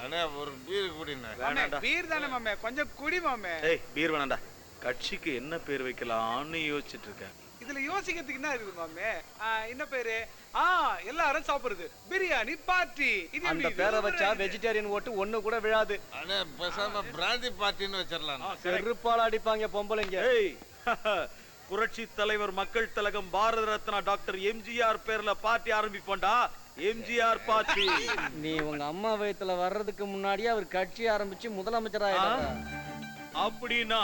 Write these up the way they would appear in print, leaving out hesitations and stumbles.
அண்ணே ஒரு beer குடிண்ணே. Beer தானே மாமே, கொஞ்சம் குடி மாமே. ஏய் பீர் வேணாண்டா. கட்சிக்கு என்ன பேர் வைக்கலாம்னு யோசிச்சுட்டு இருக்கேன். இதுல யோசிக்கிறதுக்கு என்ன இருக்குது மாமே? என்ன பேரு? எல்லாரும் சாப்பிடுறது பிரியாணி பார்ட்டி. இது அந்த பேரை வச்சா வெஜிடேரியன் ஓட்டு ஒண்ணு கூட விழாது. அண்ணே பேசாம பிராந்தி பார்ட்டின்னு வச்சிடலாம். செருப்பால அடிப்பாங்க பொம்பளைங்க. ஏய் புரட்சி தலைவர் மக்கள் திலகம் பாரத ரத்னா டாக்டர் எம்ஜிஆர் பேர்ல பார்ட்டி ஆரம்பிப்போம்டா. எம்ஜிஆர் பார்ட்டி. நீ உங்க அம்மா வயித்துல வர்றதுக்கு முன்னாடியே அவர் கட்சி ஆரம்பிச்சு முதலமைச்சராயிட்டாரு. அப்படின்னா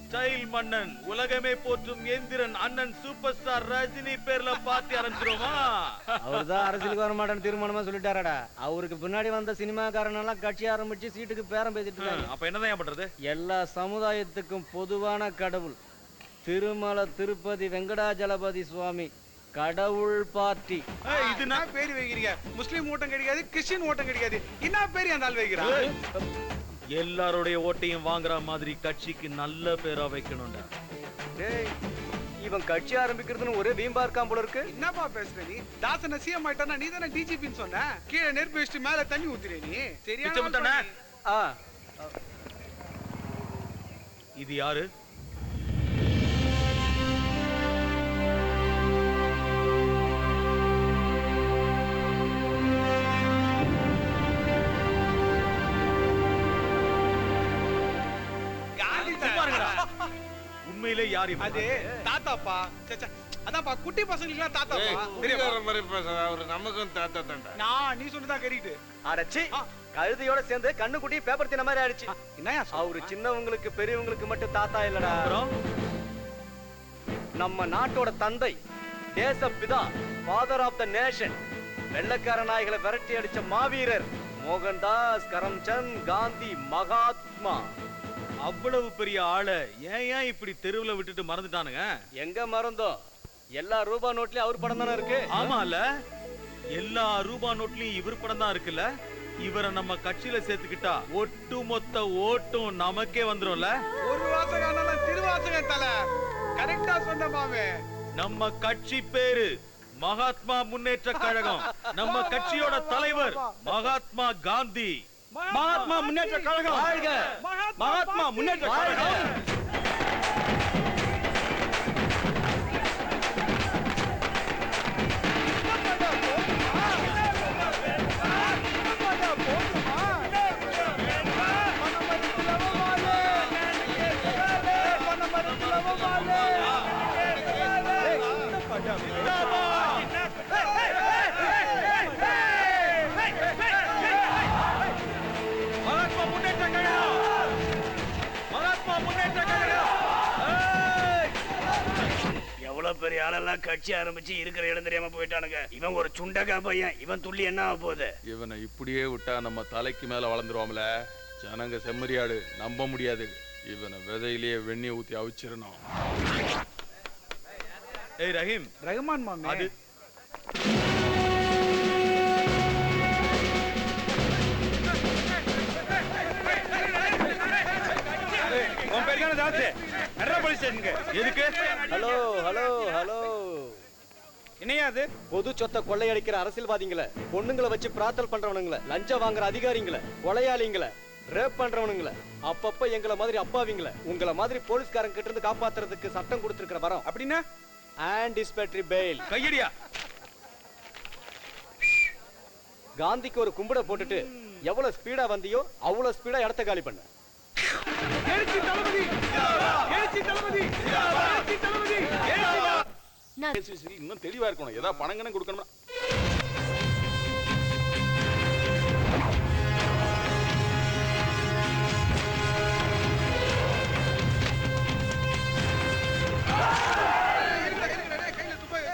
ஸ்டைல் மன்னன் உலகமே போற்றும் எந்திரன் அண்ணன் சூப்பர் ஸ்டார் ரஜினி பேர்ல பார்ட்டி ஆரம்பிச்சிருமா? அவர்தான் அரசியலுக்கு வர மாட்டேன்னு தீர்மானமா சொல்லிட்டாரடா. அவருக்கு பின்னாடி வந்த சினிமாக்காரன் எல்லாம் கட்சி ஆரம்பிச்சு சீட்டுக்கு பேரம் பேசிட்டு இருக்காங்க. அப்ப என்னதான் பண்றது? எல்லா சமுதாயத்துக்கும் பொதுவான கடவுள் திருமலை திருப்பதி வெங்கடாஜலபதி சுவாமி கடவுள் பார்ட்டி. இது நான் பேரு வைக்கிறீங்க. முஸ்லீம் ஓட்டம் கிடைக்காது, கிறிஸ்டின் ஓட்டம் கிடைக்காது. என்ன பேரு அந்த ஆள் வைக்கிறான்? எல்லாருடைய ஓட்டையும் வாங்குற மாதிரி கட்சிக்கு நல்ல பேரா வைக்கணும்டா. டேய் இவன் கட்சி ஆரம்பிக்கிறதுன்னு ஒரே வீம்பா இருக்கான் போல இருக்கு. என்னப்பா பேசுற நீ? தாசன சிஎம் ஆயிட்டானா நீ தானே டிஜிபின்னு சொன்ன. கீழே நெருப்பு வச்சுட்டு மேல தண்ணி ஊத்துறே நீ. சரியா? இது யாரு? உண்மையிலே யாரு? அது தாத்தாப்பா. அதான்ப்பா குட்டி பசங்களுக்கு தாத்தாப்பா. பெரியவர மாதிரி பேசுற அவரு நமக்கும் தாத்தா தான்டா. நான் நீ சொன்னதா கரெக்ட். அடச்சி கழுதையோட சேர்ந்து கண்ணு குட்டி பேப்பர் தின மாதிரி ஆயிடுச்சு. என்னயா அவரு சின்னவங்களுக்கு பெரியவங்களுக்கு மட்டும் தாத்தா இல்லடா. நம்ம நாட்டோட தந்தை, தேசப்பிதா, ஃபாதர் ஆஃப் த நேஷன், வெள்ளக்கார நாய்களை விரட்டி அடிச்ச மாவீரர் மோகன்தாஸ் கரம்சந்த் காந்தி மகாத்மா. அவ்வளவு பெரிய ஆளை ஏன் இப்படி தெருவுல விட்டுட்டு மறந்துட்டானுங்க? எங்க மறந்தோம்? எல்லா ரூபா நோட்லயும் அவர் படம் தானே இருக்கு. ஆமால, எல்லா ரூபா நோட்லயும் இவர் படம் தான் இருக்குல்ல. இவரை நம்ம கட்சியில சேர்த்துக்கிட்டா ஒட்டு மொத்த ஓட்டும் நமக்கே வந்துரும்ல. ஒரு வாசகம் திருவாசகம் தல கரெக்டா சொன்ன மாமே. நம்ம கட்சி பேரு மகாத்மா முன்னேற்ற கழகம். நம்ம கட்சியோட தலைவர் மகாத்மா காந்தி. மகாத்மா முன்னேற்ற கழகம் வாழ்க! மகாத்மா முன்னேற்ற கழகம். எவ்வளவு பெரிய ஆளெல்லாம் கட்சி ஆரம்பிச்சு இருக்கிற இடம் தெரியாம போயிட்டானுங்க. இவன் ஒரு சுண்டக்கா பையன். இவன் துள்ளி என்ன ஆக போகுது? இவனை இப்படியே விட்டா நம்ம தலைக்கு மேல வளர்ந்துருவாமல. ஜனங்க செம்மறியாடு, நம்ப முடியாது. இவனை விதையிலேயே வெண்ணி ஊத்தி அவிச்சிடணும். ஏய் ரஹீம். ரஹ்மான் மாமே. அது எதுக்கு? Hello hello hello. என்னையா அது? பொது சொத்தை கொள்ளையடிக்கிற அரசியல்வாதிகளை, பொண்ணுங்களை வச்சு பிரார்த்தல் பண்றவனுங்களை, லஞ்சம் வாங்குற அதிகாரிங்களை, கொலையாளிங்களை, ரேப் பண்றவனுங்களை, அப்பப்ப எங்களை மாதிரி அப்பாவிங்களை உங்களை மாதிரி போலீஸ்காரங்க கிட்ட இருந்து காப்பாத்துறதுக்கு சட்டம் கொடுத்திருக்கிற வரோம். அப்படின்னா ஆன்டிஸ்பேட்டரி பெயில். கையடியா. காந்திக்கு ஒரு கும்பிட போட்டுட்டு எவ்வளவு ஸ்பீடா வந்தியோ அவ்வளவு ஸ்பீடா இடத்த காலி பண்ண. எழுச்சி தளபதி! எழுச்சி தளபதி! எழுச்சி தளபதி! இன்னும் தெளிவா இருக்கணும். ஏதாவது பணங்கன்னு கொடுக்கணும்.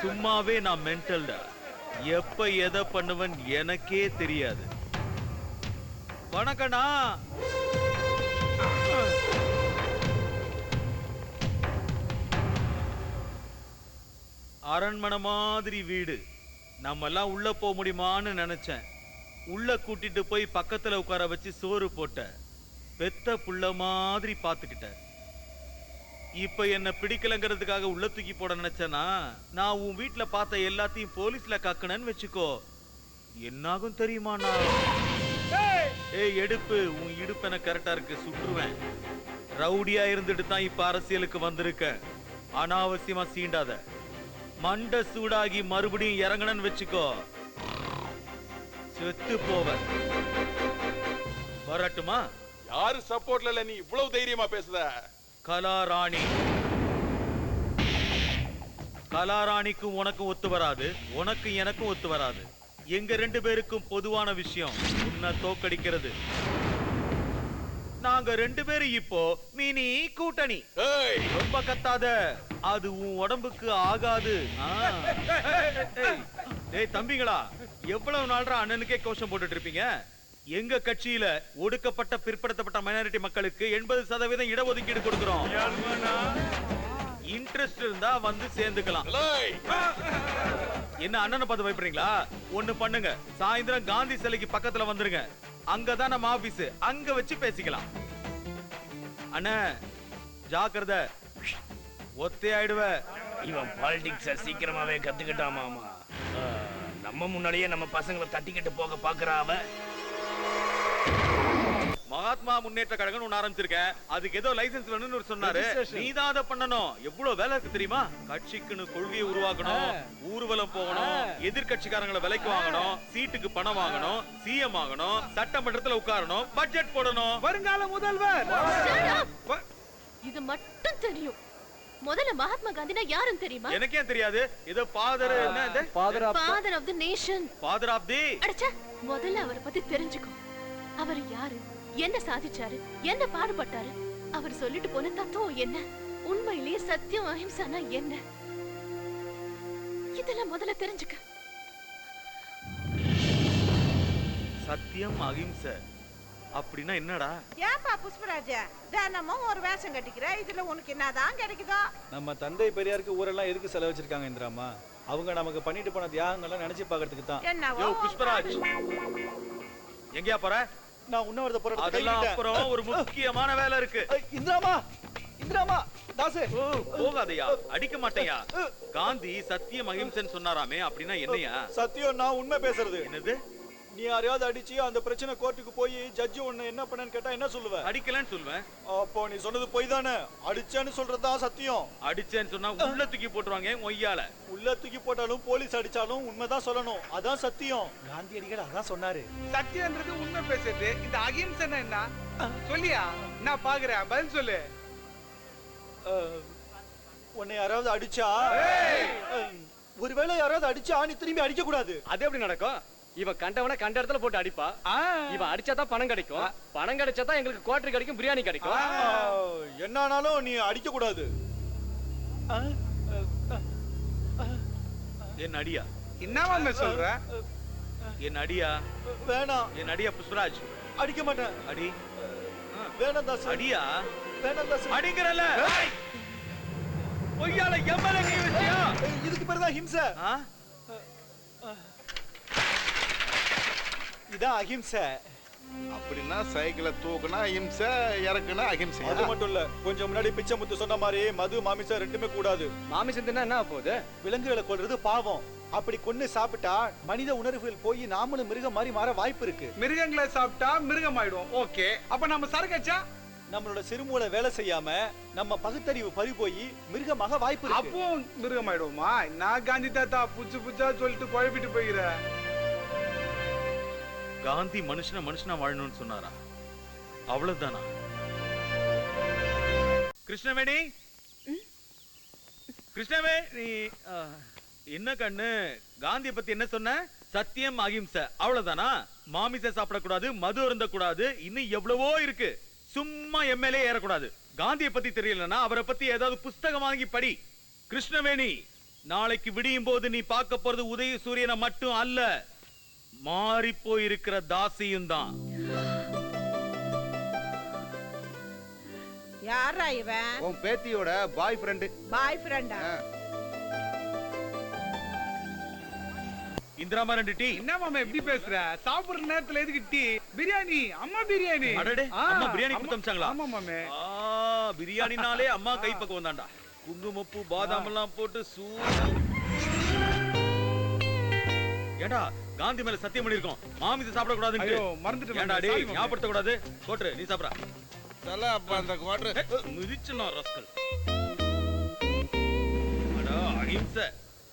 சும்மாவே நான் மென்டல்டா. எப்ப எதை பண்ணுவன் எனக்கே தெரியாது. வணக்கண்ணா. அரண்மனை மாதிரி வீடு. நம்ம எல்லாம் உள்ள போக முடியுமான்னு நினைச்சேன். உள்ள கூட்டிட்டு போய் பக்கத்துல உட்கார வச்சு சோறு போட்ட. பெத்த புள்ள மாதிரி பாத்துக்கிட்ட. இப்ப என்ன பிடிக்கலங்கிறதுக்காக உள்ள தூக்கி போட நினைச்சேனா, நான் உன் வீட்டுல பார்த்த எல்லாத்தையும் போலீஸ்ல கக்கணும்னு வச்சுக்கோ. என்னாகும் தெரியுமா? நான் ஏய் எடுப்பு, உன் இடுப்பு எனக்கு கரெக்டா இருக்கு, சுற்றுவேன். ரவுடியா இருந்துட்டு தான் இப்ப அரசியலுக்கு வந்திருக்க. அனாவசியமா சீண்டாத. மண்டை சூடாகி மறுபடியும் இறங்கணும்னு வச்சுக்கோ, செத்து போவ. வரட்டுமா? யாரு சப்போர்ட்ல இல்ல, நீ இவ்வளவு தைரியமா பேசுத? கலாராணி. கலாராணிக்கும் உனக்கும் ஒத்து வராது, உனக்கு எனக்கும் ஒத்து வராது. எங்க 2 பேருக்கும் பொதுவான விஷயம் உன்னை தோக்கடிக்கிறது. நாங்க 2 பேரும் இப்போ மினி கூட்டணி. ஏய், ரொம்ப கத்தாத, அது உன் உடம்புக்கு ஆகாது. டேய் தம்பிங்களா, எவ்வளவு நாள்ரா அண்ணனுக்கே கோஷம் போட்டுட்டு இருப்பீங்க? எங்க கட்சியில ஒடுக்கப்பட்ட பிற்படுத்தப்பட்ட மைனாரிட்டி மக்களுக்கு 80% இடஒதுக்கீடு கொடுக்கிறோம். இன்ட்ரெஸ்ட் இருந்தா வந்து சேர்ந்துக்கலாம். ஏய், என்ன அண்ணனை பார்த்து பயப்படுறீங்களா? ஒண்ணு பண்ணுங்க, சாயந்தரம் காந்தி சிலைக்கு பக்கத்துல வந்துருங்க. அங்கதான் நம்ம ஆபீஸ், அங்க வச்சு பேசிக்கலாம். அண்ணா ஜாக்கிரதை, ஒத்தே ஆயிடுவ. இவன் பாலிடிக்ஸ சீக்கிரமாவே கத்துக்கிட்டாமாமா. நம்ம முன்னாடியே நம்ம பசங்களை தட்டிக்கிட்டு போக பாக்குறா அவ. மகாத்மா முன்னேற்ற கழகம் ஒண்ணு ஆரம்பிச்சிருக்கேன். அதுக்கு ஏதோ லைசென்ஸ் வேணும்னு சொன்னாரு. நீதான் அதை பண்ணணும். எவ்வளவு வேலை இருக்கு தெரியுமா? கட்சிக்குன்னு கொள்கையை உருவாக்கணும், ஊர்வலம் போகணும், எதிர்கட்சிக்காரங்களை விலைக்கு வாங்கணும், சீட்டுக்கு பணம் வாங்கணும், சிஎம் ஆகணும், சட்டமன்றத்துல உட்காரணும், பட்ஜெட் போடணும். வருங்கால முதல்வர். இது மட்டும் தெரியும். முதல்ல மகாத்மா காந்தினா யாருன்னு தெரியுமா? எனக்கே தெரியாது. ஏதோ ஃபாதர், என்ன இது? Father of father of the nation. Father of the. அடச்சே, முதல்ல அவரை பத்தி தெரிஞ்சுக்கோ. அவர் யாரு, என்ன சாதிச்சாரு, என்ன பாடுபட்டாரு, அவர் சொல்லிட்டு போன தத்துவம் என்ன, உண்மையிலேயே சத்தியம் அஹிம்சானா என்ன, இதெல்லாம் முதல்ல தெரிஞ்சுக்க. சத்தியம் அஹிம்சை அப்படின்னா என்னடா? ஏன்பா புஷ்பராஜா தினமும் ஒரு வேஷம் கட்டிக்கிற, இதுல உனக்கு என்னதான் கிடைக்குதோ? நம்ம தந்தை பெரியாருக்கு ஊரெல்லாம் எதுக்கு செலவு வச்சிருக்காங்க இந்திராமா? அவங்க நமக்கு பண்ணிட்டு போன தியாகங்கள்லாம் நினைச்சு பாக்குறதுக்கு தான். என்னவோ யோ புஷ்பராஜ், எங்கயா போற? நான் உண்ணாவிரத போராட்டத்தை அதெல்லாம் கைவிட்டேன். அப்புறம் ஒரு முக்கியமான வேலை இருக்கு. இந்திராமா, இந்திராமா, தாசு. ஓ, போகாதயா, அடிக்க மாட்டேயா. காந்தி சத்தியம் அஹிம்சைன்னு சொன்னாராமே, அப்படின்னா என்னையா? சத்தியம், நான் உண்மை பேசுறது. என்னது? நீ யாரையாவது அடிச்சு அந்த பிரச்சனை கோர்ட்டுக்கு போய் ஜட்ஜி உன்னை என்ன பண்ணன்னு கேட்டா என்ன சொல்லுவ? அடிக்கலன்னு சொல்வேன். அப்போ நீ சொன்னது பொய் தானே? அடிச்சேன்னு சொல்றதுதான் சத்தியம். அடிச்சேன்னு சொன்னா உள்ள தூக்கி போட்டுருவாங்க ஒய்யால. உள்ள தூக்கி போட்டாலும் போலீஸ் அடிச்சாலும் உண்மைதான் சொல்லணும், அதான் சத்தியம். காந்தியடிகள் அதான் சொன்னாரு. சத்தியன்றது உண்மை பேசுறது. இந்த அகிம்சைன்னா என்ன சொல்லியா? நான் பாக்குறேன், பதில் சொல்லு. உன்னை யாராவது அடிச்சா, ஒருவேளை யாராவது அடிச்சா நீ திரும்பி அடிக்க கூடாது. அது எப்படி நடக்கும்? இவன் கண்டவன கண்ட இடத்துல போட்டு அடிப்பா. இவன் அடிச்சாதான் பணம் கிடைக்கும், பணம் கிடைச்சாதான் எங்களுக்கு குவார்டர் கிடைக்கும், பிரியாணி கிடைக்கும். என்னானாலும் நீ அடிக்க கூடாது. என் அடியா? என்னவாமே சொல்ற? என் அடியா? வேணாம். என் அடியா புஷ்பராஜ்? அடிக்க மாட்டேன். அடி. வேணாம் தாசு. அடியா? வேணாம் தாசு. அடிங்கறல. ஒய்யால எம்எல்ஏ கை வச்சியா? இதுக்கு பேரு தான் ஹிம்சை. இதான் அஹிம்சை. அப்படின்னா சைக்கிளை தூக்குனா அஹிம்சை, இறக்குனா அஹிம்சை. அது மட்டும் இல்ல, கொஞ்சம் முன்னாடி பிச்சை முத்து சொன்ன மாதிரி மது மாமிசம் ரெண்டுமே கூடாது. மாமிசம் தின்னா என்ன போகுது? விலங்குகளை கொல்றது பாவம். அப்படி கொன்னு சாப்பிட்டா மனித உணர்வுகள் போய் நாமளும் மிருகம் மாதிரி மாற வாய்ப்பு இருக்கு. மிருகங்களை சாப்பிட்டா மிருகம் ஆயிடும். ஓகே, அப்ப நம்ம சரக்கச்சா நம்மளோட சிறுமூளை வேலை செய்யாம நம்ம பகுத்தறிவு பறி போய் மிருகமாக வாய்ப்பு இருக்கு. அப்போ மிருகம் ஆயிடுவோமா? நான் காந்தி தாத்தா புச்சு புச்சா சொல்லிட்டு குழப்பிட்டு போகிற. காந்தி மனுஷனா வாழணும்னு சொன்னாரா? அவ்வளவுதானா? கிருஷ்ணவேணி, கிருஷ்ணவேணி, என்ன கண்ணு, காந்தியை பத்தி என்ன சொன்ன? சத்தியம் அஹிம்சை, அவ்வளவுதானா? மாமிசை சாப்பிடக்கூடாது, மது அருந்தக்கூடாது, இன்னும் எவ்வளவோ இருக்கு. சும்மா எம்எல்ஏ ஏறக்கூடாது. காந்தியை பத்தி தெரியலன்னா அவரை பத்தி ஏதாவது புஸ்தகம் வாங்கி படி. கிருஷ்ணவேணி, நாளைக்கு விடியும் போது நீ பார்க்க போறது உதய சூரியனை மட்டும் அல்ல, மாறி போயிருக்கிற தாசியும் தான். யாரா இவன்? உன் பேத்தியோட பாய் ஃப்ரெண்டு. பாய் ஃப்ரெண்டா? இந்திராமா 2 டீ. என்ன மாமா எப்படி பேசுற? சாப்பிடுற நேரத்துல எதுக்கு டீ? பிரியாணி, அம்மா பிரியாணி. அடடே, அம்மா பிரியாணி கொடுத்து அனுப்பிச்சாங்களா? ஆமா மாமே. பிரியாணினாலே அம்மா கைப்பக்கம் வந்தாண்டா. குங்குமப்பூ பாதாம் எல்லாம் போட்டு ஏண்டா காந்தி மேல சத்தியம் பண்ணிருக்கோம் மாமிசம் சாப்பிட கூடாதுன்னு. ஐயோ மறந்துட்டேன் ஏன்டா மாமே. டேய் Sorry மாமே. ஞாபகப்படுத்த கூடாது. கோட்ரு நீ சாப்பிடா. தல அப்ப அந்த குவாட்டர் மிதிச்சனா ரஸ்கல். அடா அகிம்சை.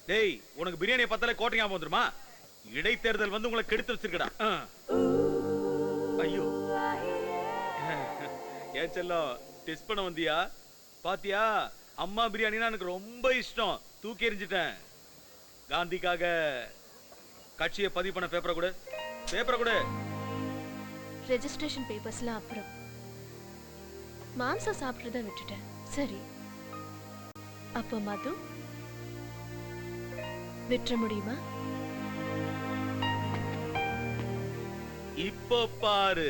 டேய் உனக்கு பிரியாணியை பார்த்தாலே கோட்டை ஞாபகம் வந்துருமா? இடைத்தேர்தல் வந்து உங்களை கெடுத்து வச்சிருக்கடா. ஐயோ ஏன் செல்லம் டெஸ்ட் பண்ண வந்தியா? பாத்தியா அம்மா பிரியாணினா எனக்கு ரொம்ப இஷ்டம். தூக்கி எறிஞ்சிட்டேன். காந்திக்காக கட்சியை பதிவு பண்ண பேப்பரை கொடு. பேப்பரை கொடு. ரெஜிஸ்ட்ரேஷன் பேப்பர்ஸ்லாம் அப்புறம். மாம்சம் சாப்பிட்றத விட்டுட்டேன். சரி அப்ப மது விட்டுற முடியுமா? இப்போ பாரு.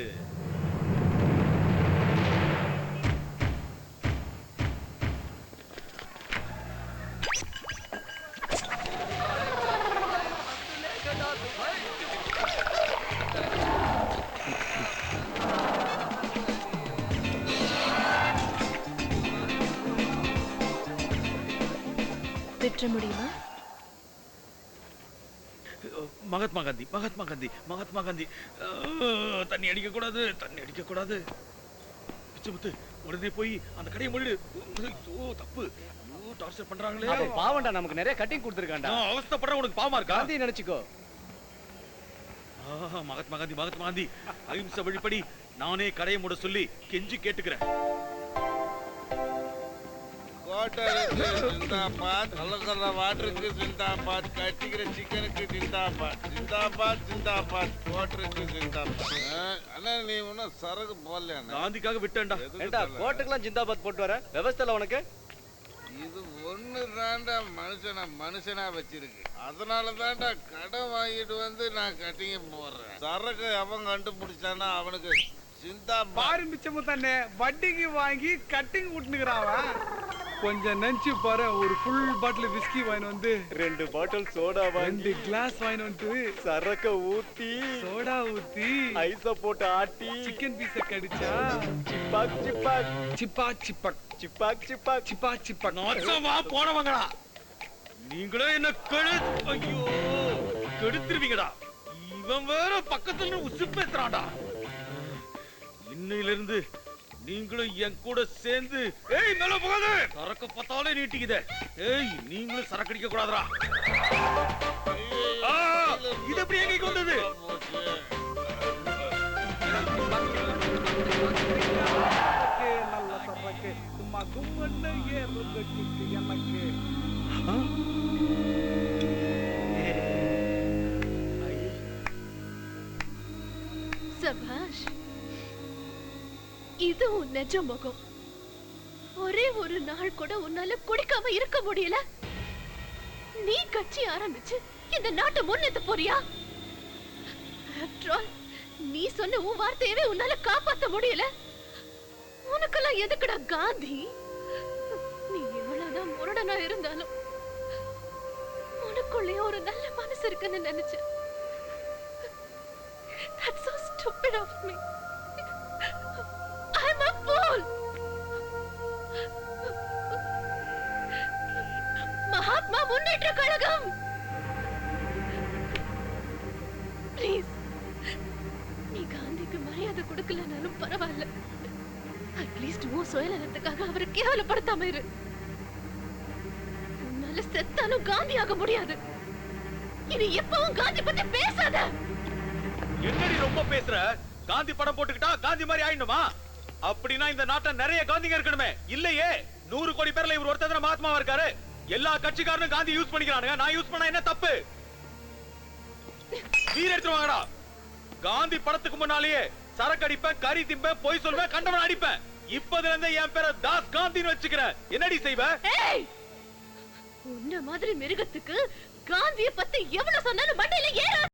விட்டுற முடியுமா? மகாத்மா காந்தி மகாத்மா காந்தி மகாத்மா காந்தி. தண்ணி அடிக்க கூடாது தண்ணி அடிக்க கூடாது. பிச்சமுத்து உடனே போய் அந்த கடையை மூடிடு. ஓ தப்பு. டார்ச்சர் பண்றாங்களே. அவன் பாவம்டா, நமக்கு நிறைய கட்டிங் கொடுத்துருக்கான்டா. அவஸ்தைப்படுற உனக்கு பாவமா இருக்கா? காந்தி நினைச்சுக்கோ. மகாத்மா காந்தி மகாத்மா காந்தி அஹிம்சை வழிப்படி நானே கடையை மூட சொல்லி கெஞ்சி கேட்டுக்கிறேன். குவாட்டருக்கு ஜிந்தாபாத், கலக்கற வாட்டருக்கு ஜிந்தாபாத், கட்டிக்கிற சிக்கனுக்கு ஜிந்தாபாத், ஜிந்தாபாத் ஜிந்தாபாத், குவாட்டருக்கு ஜிந்தாபாத். அண்ணா நீ ஒன்னும் சரக்கு போடலையா? காந்திக்காக விட்டேன்டா. ஏண்டா கோட்டுக்கெல்லாம் ஜிந்தாபாத் போட்டு வர விவசாயில உனக்கு? இது ஒண்ணு தாண்டா மனுஷனா வச்சிருக்கு. அதனால தாண்டா கடன் வாங்கிட்டு வந்து நான் கட்டிங்க போடுறேன். சரக்கு அவன் கண்டுபிடிச்சானா அவனுக்கு ஜிந்தாபாத். பாரு மிச்சமு தானே வட்டிக்கு வாங்கி கட்டிங் விட்டுனுக்குறான். கொஞ்சம் நினைச்சு பாரு, ஒரு ஃபுல் பாட்டில் விஸ்கி வாங்கி வந்து 2 பாட்டில் சோடா வாங்கி 2 கிளாஸ் வாங்கி வந்து சரக்க ஊத்தி சோடா ஊத்தி ஐஸ போட்டு ஆட்டி சிக்கன் பீஸ கடிச்சா சிப்பாக் சிப்பாக் சிப்பா சிப்பக் சிப்பாக் சிப்பாக் சிப்பா சிப்பக். நாசமா போனவங்களா நீங்களே என்ன ஐயோ கெடுத்துருவீங்கடா. இவன் வேற பக்கத்துல உசு பேசுறான்டா. இன்னையில இருந்து நீங்களும் என் கூட சேர்ந்து ஏய் மேல போகாத. சரக்கு பார்த்தாலே நீட்டிக்குதே. ஏய் நீங்களும் சரக்கு அடிக்க கூடாதுடா. இது எப்படி எங்க வந்தது? நல்ல சரக்கு சும்மா கும்மண்ண ஏறுறதுக்கு எனக்கு. சபாஷ். இது உன் நிஜ முகம். ஒரே ஒரு நாள் கூட உன்னால குடிக்காம இருக்க முடியல. நீ கட்சி ஆரம்பிச்சு இந்த நாட்டை முன்னேத்த போறியா? After all, நீ சொன்ன உன் வார்த்தையவே உன்னால காப்பாத்த முடியல. உனக்கெல்லாம் எதுக்குடா காந்தி? நீ எவ்வளவுதான் முரடனா இருந்தாலும் உனக்குள்ளே ஒரு நல்ல மனசு இருக்குன்னு நினைச்சேன். That's so stupid of me. I'm a fool. Mahatma Munnetra Kazhagam. Please. நீ காந்திக்கு மரியாதை கொடுக்கலனாலும் பரவாயில்ல. அட்லீஸ்ட் உன் சுயநலத்துக்காக அவரை கேவலப்படுத்தாம இரு. உன்னால செத்தாலும் காந்தி ஆக முடியாது. இனி எப்பவும் காந்தி பத்தி பேசாத. என்னடி ரொம்ப பேசுற? காந்தி படம் போட்டுக்கிட்டா காந்தி மாதிரி ஆயிடுமா? அப்படின்னா இந்த நாட்டுல நிறைய காந்திங்க இருக்கணுமே. இல்லையே 100 கோடி பேர்ல இவர் ஒருத்தர் மகாத்மாவா இருக்காரு. எல்லா கட்சிக்காரனும் காந்தி யூஸ் பண்ணிக்கிறானுங்க. நான் யூஸ் பண்ணா என்ன தப்பு? வீர எடுத்துருவாங்கடா. காந்தி படத்துக்கு முன்னாலேயே சரக்கு அடிப்பேன், கறி திம்பேன், பொய் சொல்வேன், கண்டவன் அடிப்பேன். இப்பதுல இருந்து என் பேரை தாஸ் காந்தின்னு வச்சுக்கிறேன். என்னடி செய்வ? உன்ன மாதிரி மிருகத்துக்கு காந்திய பத்தி எவ்வளவு சொன்னாலும் மண்டையில ஏற